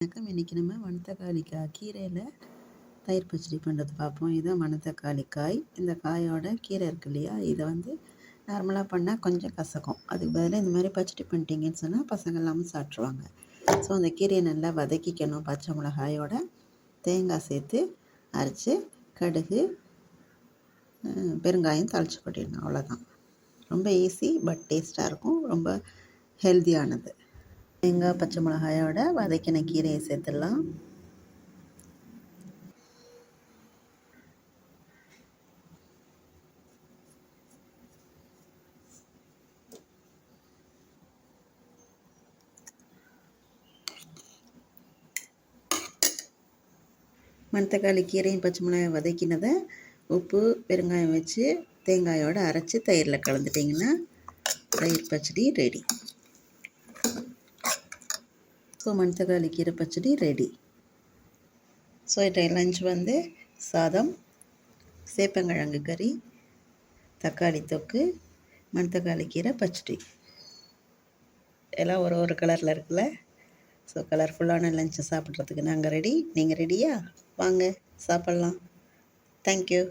வணக்கம். இன்றைக்கி நம்ம மணத்தக்காளிக்காய் கீரையில் தயிர் பச்சடி பண்ணுறது பார்ப்போம். இதுதான் மணத்தக்காளிக்காய். இந்த காயோட கீரை இருக்கு இல்லையா, இதை நார்மலாக பண்ணால் கொஞ்சம் கசக்கும். அதுக்கு பதிலாக இந்த மாதிரி பச்சடி பண்ணிட்டீங்கன்னு சொன்னால் பசங்க எல்லாமே சாப்பிட்ருவாங்க. ஸோ அந்த கீரையை நல்லா வதக்கிக்கணும். பச்சை மிளகாயோட தேங்காய் சேர்த்து அரைச்சி கடுகு பெருங்காயம் தாளித்து கொட்டிடணும். அவ்வளோதான். ரொம்ப ஈஸி, பட் டேஸ்ட்டாக இருக்கும். ரொம்ப ஹெல்த்தியானது. தேங்காய் பச்சை மிளகாயோட வதக்கின கீரையை சேர்த்துடலாம். மணத்தக்காளி கீரையும் பச்சை மிளகாய் வதக்கினதை உப்பு பெருங்காயம் வச்சு தேங்காயோடு அரைச்சி தயிரில் கலந்துட்டிங்கன்னா தயிர் பச்சடி ரெடி. ஸோ மணத்தக்காளி கீரை பச்சடி ரெடி. ஸோ லஞ்ச் சாதம், சேப்பங்கிழங்கு கறி, தக்காளி தொக்கு, மணத்தக்காளி கீரை பச்சடி. எல்லாம் ஒரு கலரில் இருக்குல்ல. ஸோ கலர்ஃபுல்லான லஞ்சை சாப்பிட்றதுக்கு நாங்கள் ரெடி. நீங்கள் ரெடியா? வாங்க சாப்பிட்லாம். தேங்க்யூ.